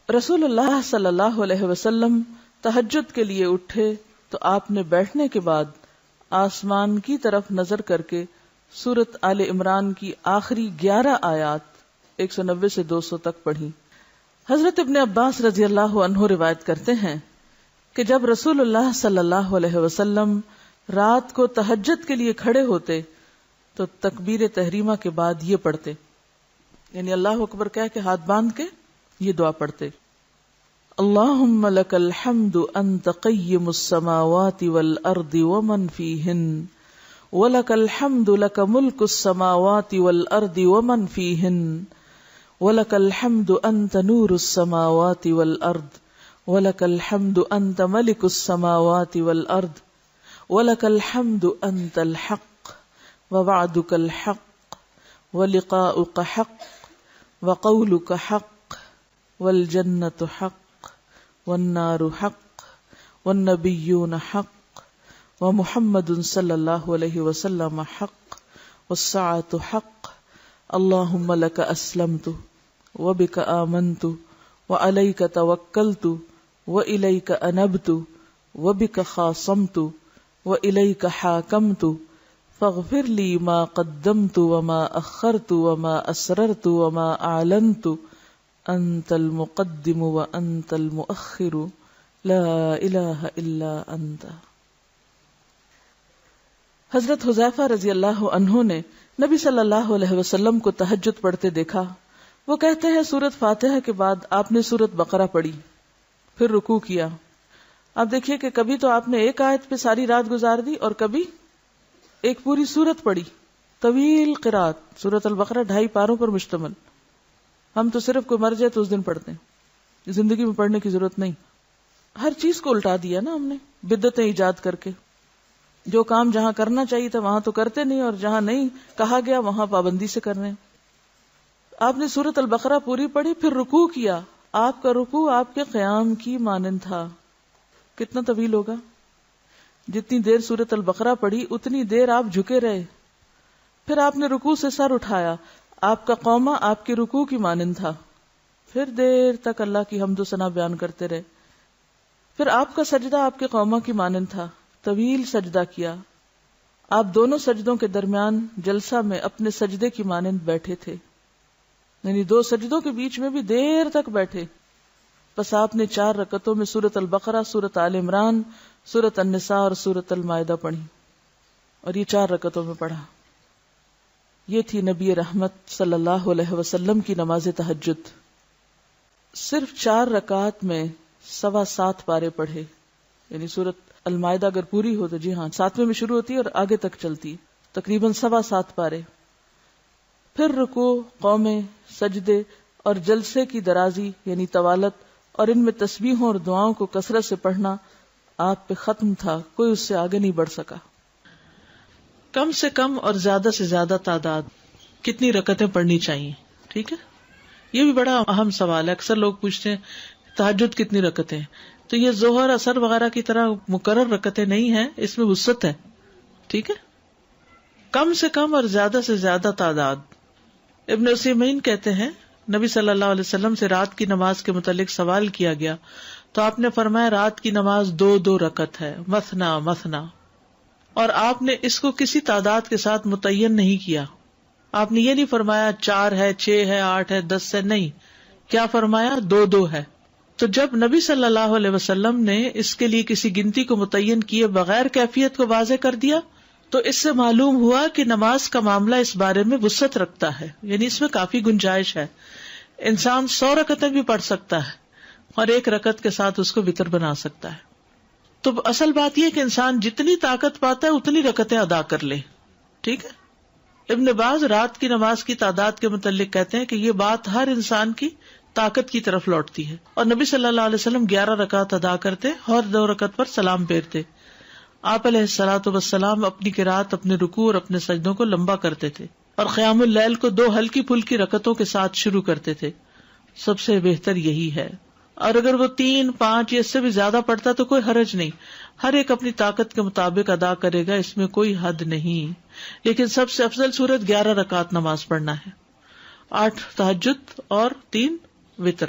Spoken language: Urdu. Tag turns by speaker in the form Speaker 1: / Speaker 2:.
Speaker 1: رسول اللہ صلی اللہ علیہ وسلم تہجد کے لیے اٹھے تو آپ نے بیٹھنے کے بعد آسمان کی طرف نظر کر کے سورۃ آل عمران کی آخری 11 آیات 190 سے 200 تک پڑھی۔ حضرت ابن عباس رضی اللہ عنہ روایت کرتے ہیں کہ جب رسول اللہ صلی اللہ علیہ وسلم رات کو تہجد کے لیے کھڑے ہوتے تو تکبیر تحریمہ کے بعد یہ پڑھتے، یعنی اللہ اکبر کہہ کے ہاتھ باندھ کے یہ دعا پڑھتے، اللہم لک الحمد انت قیم السماوات والارض ومن فیہن ولک الحمد لک ملک السماوات والارض ومن فیہن ولک الحمد انت نور السماوات والارض ولک الحمد انت ملک السماوات والارض ولک الحمد انت الحق ووعدک الحق ولقاؤک حق وقولک حق والجنة حق والنار حق والنبیون حق ومحمد صلی اللہ علیہ وسلم حق والساعة حق اللہم لک اسلمت وبک آمنت وعلیک توکلت وإلیک انبت وبک خاصمت وإلیک حاکمت فاغفر لی ما قدمت وما اخرت وما اسررت وما اعلنت انت المقدم وانت المؤخر لا الہ الا انت۔ حضرت حذیفہ رضی اللہ عنہ نے نبی صلی اللہ علیہ وسلم کو تہجد پڑھتے دیکھا۔ وہ کہتے ہیں سورۃ فاتحہ کے بعد آپ نے سورۃ بقرہ پڑھی، پھر رکوع کیا۔ اب دیکھیے کہ کبھی تو آپ نے ایک آیت پہ ساری رات گزار دی اور کبھی ایک پوری سورت پڑھی، طویل قرات۔ سورۃ البقرہ 2.5 پاروں پر مشتمل۔ ہم تو صرف کوئی مر جائے تو اس دن پڑھتے ہیں، زندگی میں پڑھنے کی ضرورت نہیں۔ ہر چیز کو الٹا دیا نا ہم نے بدعتیں ایجاد کر کے۔ جو کام جہاں کرنا چاہیے تھا وہاں تو کرتے نہیں، اور جہاں نہیں کہا گیا وہاں پابندی سے کر رہے ہیں۔ آپ نے سورۃ البقرہ پوری پڑھی، پھر رکوع کیا۔ آپ کا رکوع آپ کے قیام کی مانند تھا۔ کتنا طویل ہوگا؟ جتنی دیر سورۃ البقرہ پڑھی اتنی دیر آپ جھکے رہے، پھر آپ نے رکوع سے سر اٹھایا۔ آپ کا قومہ آپ کے رکوع کی مانند تھا، پھر دیر تک اللہ کی حمد و ثنا بیان کرتے رہے۔ پھر آپ کا سجدہ آپ کے قومہ کی مانند تھا، طویل سجدہ کیا۔ آپ دونوں سجدوں کے درمیان جلسہ میں اپنے سجدے کی مانند بیٹھے تھے، یعنی 2 سجدوں کے بیچ میں بھی دیر تک بیٹھے۔ بس آپ نے 4 رکعتوں میں سورۃ البقرہ، سورۃ آل عمران، سورۃ النساء اور سورۃ المائدہ پڑھی، اور یہ 4 رکعتوں میں پڑھا۔ یہ تھی نبی رحمت صلی اللہ علیہ وسلم کی نماز تہجد۔ صرف 4 رکعات میں 7.25 پارے پڑھے، یعنی سورۃ المائدہ اگر پوری ہو تو جی ہاں 7ویں میں شروع ہوتی ہے اور آگے تک چلتی، تقریباً 7.25 پارے۔ پھر رکوع، قومے، سجدے اور جلسے کی درازی یعنی طوالت، اور ان میں تسبیحوں اور دعاؤں کو کثرت سے پڑھنا آپ پہ ختم تھا، کوئی اس سے آگے نہیں بڑھ سکا۔ کم سے کم اور زیادہ سے زیادہ تعداد کتنی رکعتیں پڑھنی چاہیے؟ ٹھیک ہے، یہ بھی بڑا اہم سوال ہے۔ اکثر لوگ پوچھتے ہیں تہجد کتنی رکعتیں، تو یہ ظہر اثر وغیرہ کی طرح مقرر رکعتیں نہیں ہیں، اس میں وسعت ہے۔ ٹھیک ہے، کم سے کم اور زیادہ سے زیادہ تعداد۔ ابن عثیمین کہتے ہیں نبی صلی اللہ علیہ وسلم سے رات کی نماز کے متعلق سوال کیا گیا تو آپ نے فرمایا رات کی نماز 2 رکعت ہے، مثنا مثنا، اور آپ نے اس کو کسی تعداد کے ساتھ متعین نہیں کیا۔ آپ نے یہ نہیں فرمایا 4 ہے، 6 ہے، 8 ہے، 10 ہے، نہیں، کیا فرمایا 2 ہے۔ تو جب نبی صلی اللہ علیہ وسلم نے اس کے لیے کسی گنتی کو متعین کیے بغیر کیفیت کو واضح کر دیا تو اس سے معلوم ہوا کہ نماز کا معاملہ اس بارے میں وسعت رکھتا ہے، یعنی اس میں کافی گنجائش ہے۔ انسان 100 رکعتیں بھی پڑھ سکتا ہے اور 1 رکعت کے ساتھ اس کو وتر بنا سکتا ہے۔ تو اصل بات یہ کہ انسان جتنی طاقت پاتا ہے اتنی رکعتیں ادا کر لے۔ ٹھیک ہے، ابن باز رات کی نماز کی تعداد کے متعلق کہتے ہیں کہ یہ بات ہر انسان کی طاقت کی طرف لوٹتی ہے، اور نبی صلی اللہ علیہ وسلم 11 رکعت ادا کرتے اور 2 رکعت پر سلام پھیرتے۔ آپ علیہ الصلوۃ والسلام اپنی قرات، اپنے رکوع اور اپنے سجدوں کو لمبا کرتے تھے، اور قیام اللیل کو 2 ہلکی پھلکی رکعتوں کے ساتھ شروع کرتے تھے۔ سب سے بہتر یہی ہے، اور اگر وہ 3، 5 یا اس سے بھی زیادہ پڑھتا تو کوئی حرج نہیں، ہر ایک اپنی طاقت کے مطابق ادا کرے گا، اس میں کوئی حد نہیں۔ لیکن سب سے افضل صورت 11 رکعت نماز پڑھنا ہے، 8 تہجد اور 3 وتر۔